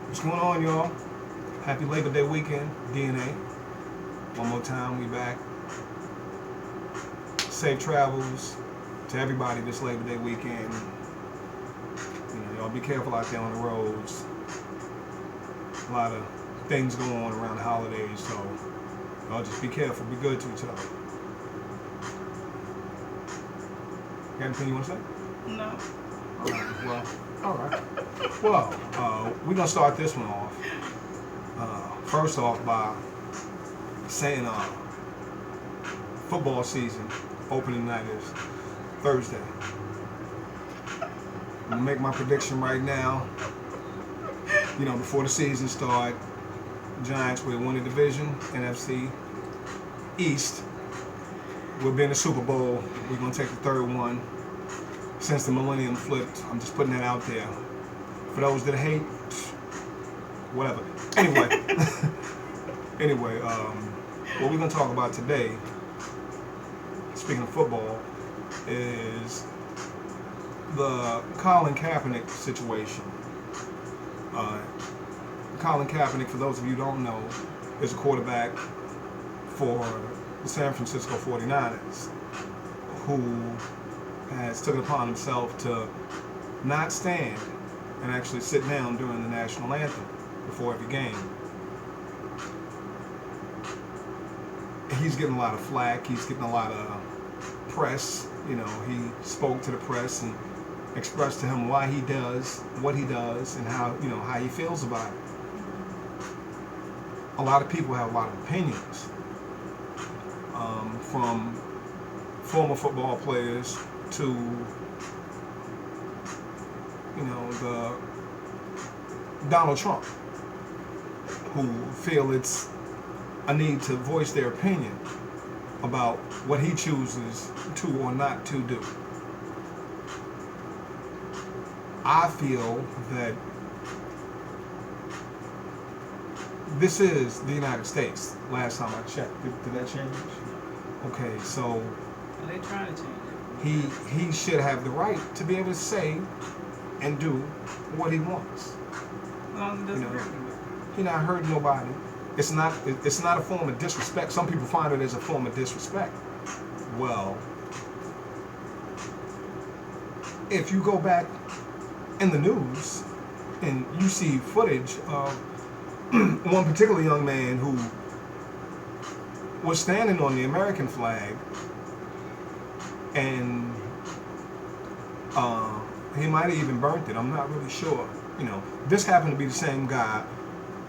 What's going on, y'all? Happy Labor Day weekend, DNA. One more time, we back. Safe travels to everybody this Labor Day weekend. Y'all be careful out there on the roads. A lot of things going on around the holidays, so y'all just be careful, be good to each other. Got anything you want to say? No. All right. Well, we're going to start this one off. First off by saying football season opening night is Thursday. I'm going to make my prediction right now. Before the season start, Giants will win the division, NFC East. We'll be in the Super Bowl. We're going to take the third one. Since the millennium flipped, I'm just putting that out there. For those that hate, whatever. Anyway, what we're going to talk about today, speaking of football, is the Colin Kaepernick situation. Colin Kaepernick, for those of you who don't know, is a quarterback for the San Francisco 49ers, who has taken upon himself to not stand and actually sit down during the national anthem before every game. He's getting a lot of flack. He's getting a lot of press. He spoke to the press and expressed to him why he does what he does and how he feels about it. A lot of people have a lot of opinions, from former football players to the Donald Trump, who feel it's a need to voice their opinion about what he chooses to or not to do. I feel that this is the United States. Last time I checked, did that change? Okay, so They trying to change he should have the right to be able to say and do what he wants. As long as it doesn't hurt anybody. He not hurting nobody. It's not a form of disrespect. Some people find it as a form of disrespect. Well, if you go back in the news and you see footage of one particular young man who was standing on the American flag, and he might have even burnt it. I'm not really sure. This happened to be the same guy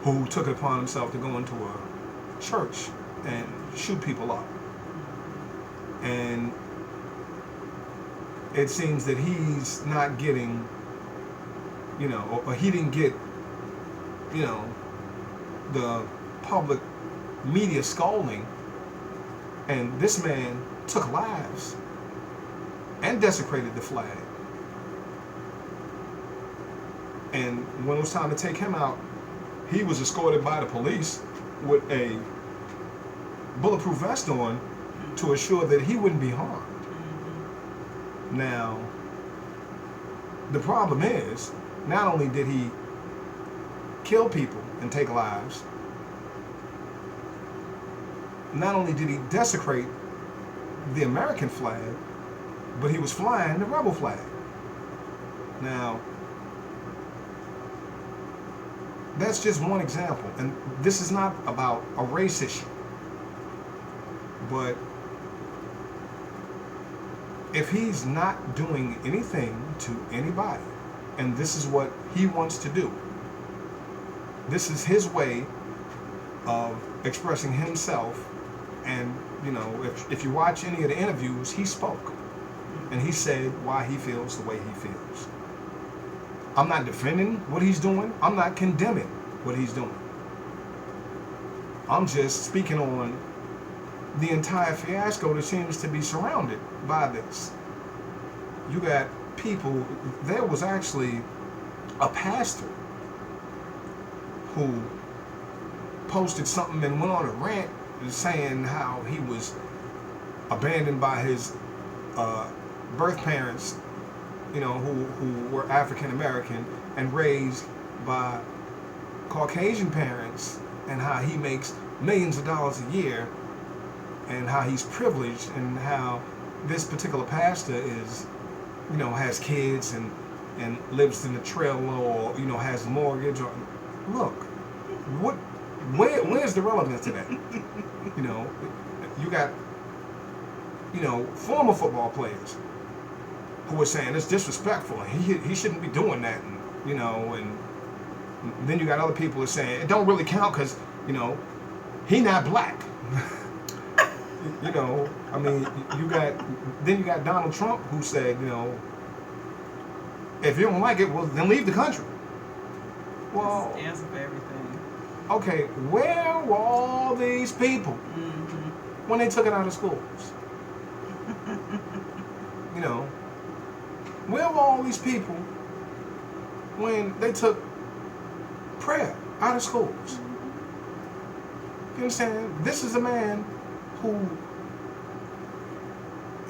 who took it upon himself to go into a church and shoot people up. And it seems that he's not getting, or he didn't get, the public media scolding. And this man took lives and desecrated the flag. And when it was time to take him out, he was escorted by the police with a bulletproof vest on to assure that he wouldn't be harmed. Now, the problem is, not only did he kill people and take lives, not only did he desecrate the American flag, but he was flying the rebel flag. Now, that's just one example, and this is not about a race issue. But if he's not doing anything to anybody, and this is what he wants to do, this is his way of expressing himself. And if you watch any of the interviews, he spoke and he said why he feels the way he feels. I'm not defending what he's doing. I'm not condemning what he's doing. I'm just speaking on the entire fiasco that seems to be surrounded by this. You got people, there was actually a pastor who posted something and went on a rant saying how he was abandoned by his birth parents, who were African American and raised by Caucasian parents and how he makes millions of dollars a year and how he's privileged and how this particular pastor is, has kids and lives in a trailer or, has a mortgage or, look, where's the relevance to that? You got, former football players who are saying it's disrespectful and he shouldn't be doing that, and then you got other people who are saying it don't really count because, he not black. I mean, you got Donald Trump who said, if you don't like it, well, then leave the country. Well, that's the answer for everything. Okay, where were all these people when they took it out of schools? Where were all these people when they took prayer out of schools? You understand? This is a man who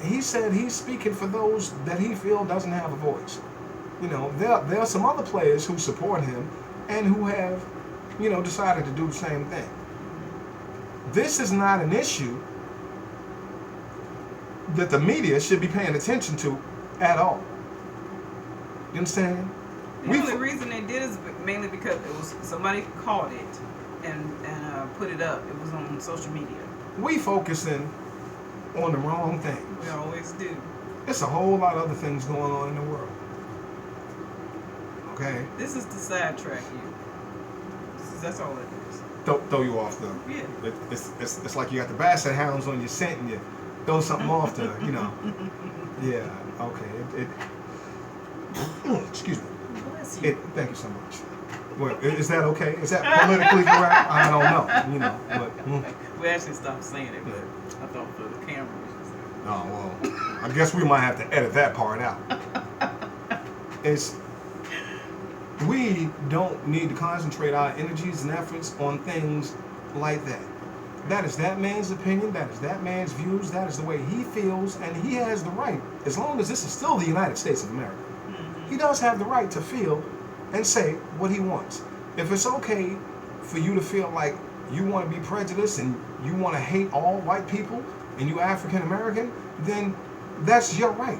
he said he's speaking for those that he feels doesn't have a voice. There are some other players who support him and who have, decided to do the same thing. This is not an issue that the media should be paying attention to at all. You understand? The only reason they did is mainly because it was somebody caught it and put it up. It was on social media. We focusing on the wrong things. We always do. There's a whole lot of other things going on in the world. Okay? This is to sidetrack you. That's all it is. Throw you off the. Yeah. It's like you got the basset hounds on your scent and you throw something off to, Yeah. Okay. Excuse me. Bless you. Thank you so much. Well, is that okay? Is that politically correct? I don't know. But we actually stopped saying it, but I thought for the camera. Oh well. I guess we might have to edit that part out. We don't need to concentrate our energies and efforts on things like that. That is that man's opinion. That is that man's views. That is the way he feels, and he has the right, as long as this is still the United States of America, he does have the right to feel and say what he wants. If it's okay for you to feel like you want to be prejudiced and you want to hate all white people and you African American, then that's your right.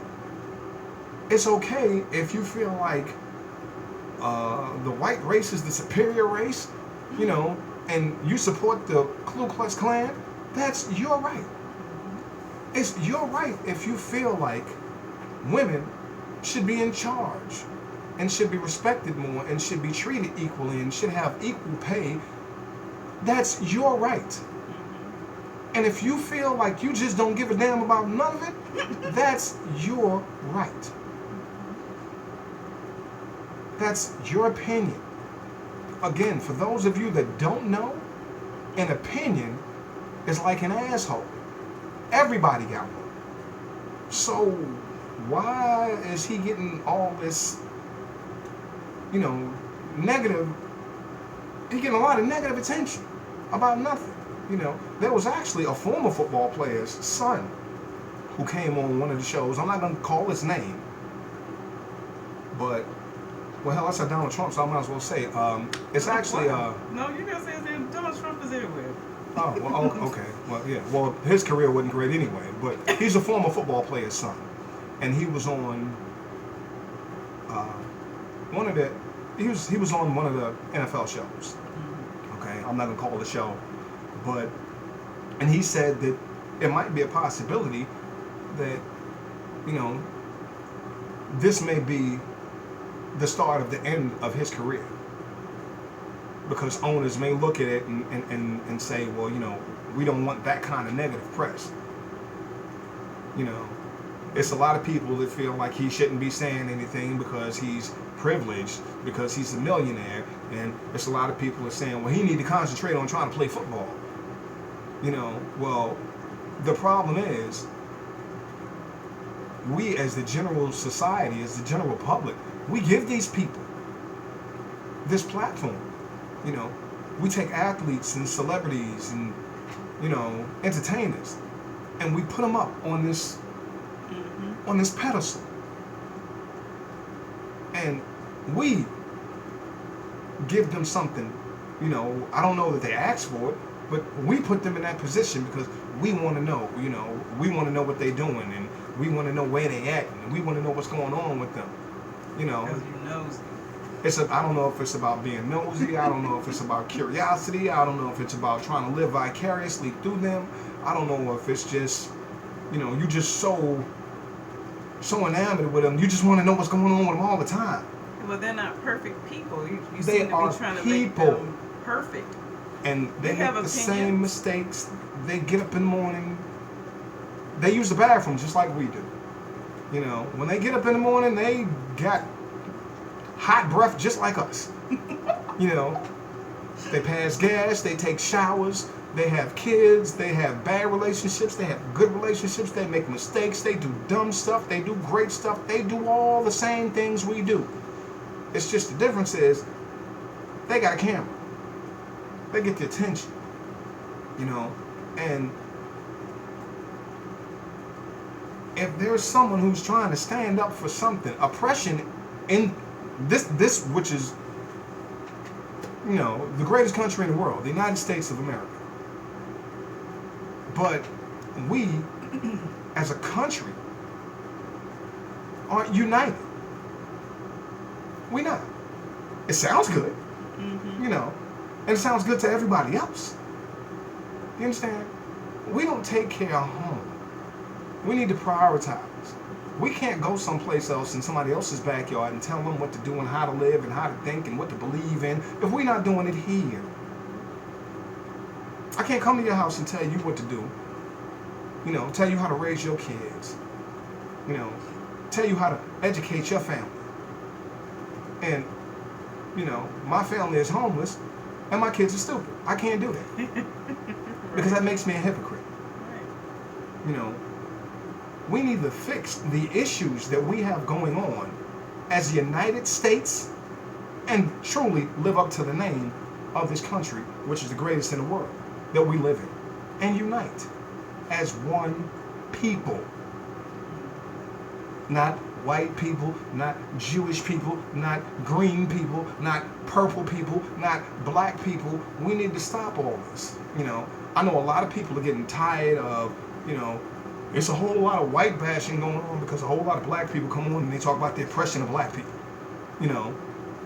It's okay if you feel like the white race is the superior race, and you support the Ku Klux Klan. That's your right. It's your right if you feel like women should be in charge and should be respected more and should be treated equally and should have equal pay. That's your right. And if you feel like you just don't give a damn about none of it, that's your right. That's your opinion. Again, for those of you that don't know, an opinion is like an asshole. Everybody got one. So why is he getting all this, negative? He getting a lot of negative attention about nothing. There was actually a former football player's son who came on one of the shows. I'm not going to call his name, but well, hell, I said Donald Trump, so I might as well say it's actually No, you gotta say his name. Donald Trump is everywhere. Oh, well, okay. Well, yeah. Well, his career wasn't great anyway, but he's a former football player's son, and he was on he was on one of the NFL shows. Okay, I'm not gonna call it a show, and he said that it might be a possibility that this may be the start of the end of his career, because owners may look at it and say, well, we don't want that kind of negative press. It's a lot of people that feel like he shouldn't be saying anything because he's privileged, because he's a millionaire, and it's a lot of people that are saying, well, he need to concentrate on trying to play football. Well, the problem is, we as the general society, as the general public, we give these people this platform. We take athletes and celebrities and, entertainers, and we put them up on this pedestal. And we give them something You know, I don't know that they asked for it, but we put them in that position because we want to know. You know, we want to know what they're doing, and we want to know where they at, and we want to know what's going on with them. You know, Because you nosy. I don't know if it's about being nosy. I don't know if it's about curiosity. I don't know if it's about trying to live vicariously through them. I don't know if it's just, you know, you just so enamored with them. You just want to know what's going on with them all the time. Well, they're not perfect people. You They seem to are be trying to people. make them perfect. And they have make the opinions. same mistakes. They get up in the morning. They use the bathroom just like we do. You know, when they get up in the morning, they got hot breath just like us. You know, they pass gas, they take showers, they have kids, they have bad relationships, they have good relationships, they make mistakes, they do dumb stuff, they do great stuff, they do all the same things we do. It's just the difference is they got a camera. They get the attention, you know, and if there's someone who's trying to stand up for something, oppression in this which is, you know, the greatest country in the world, the United States of America. But we, as a country, aren't united. We not. It sounds good, you know, and it sounds good to everybody else. You understand? We don't take care of home. We need to prioritize. We can't go someplace else in somebody else's backyard and tell them what to do and how to live and how to think and what to believe in if we're not doing it here. I can't come to your house and tell you what to do. You know, tell you how to raise your kids. You know, tell you how to educate your family. And, you know, my family is homeless and my kids are stupid. I can't do that. Because that makes me a hypocrite. You know, we need to fix the issues that we have going on as the United States and truly live up to the name of this country, which is the greatest in the world that we live in, and unite as one people. Not white people, not Jewish people, not green people, not purple people, not black people. We need to stop all this. You know, I know a lot of people are getting tired of, you know, it's a whole lot of white bashing going on because a whole lot of black people come on and they talk about the oppression of black people, you know,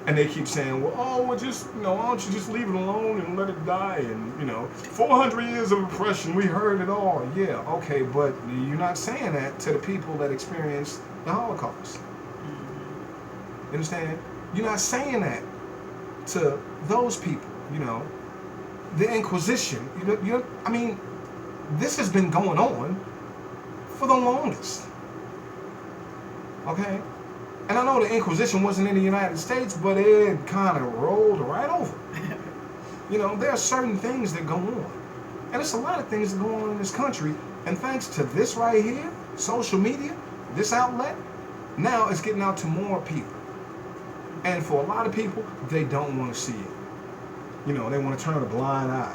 and they keep saying, well, oh, well, just, you know, why don't you just leave it alone and let it die? And, you know, 400 years of oppression, we heard it all. Yeah, okay, but you're not saying that to the people that experienced the Holocaust. You understand? You're not saying that to those people, you know. The Inquisition, I mean, this has been going on for the longest. Okay? And I know the Inquisition wasn't in the United States, but it kind of rolled right over. You know, there are certain things that go on. And there's a lot of things that go on in this country. And thanks to this right here, social media, this outlet, now it's getting out to more people. And for a lot of people, they don't want to see it. You know, they want to turn a blind eye.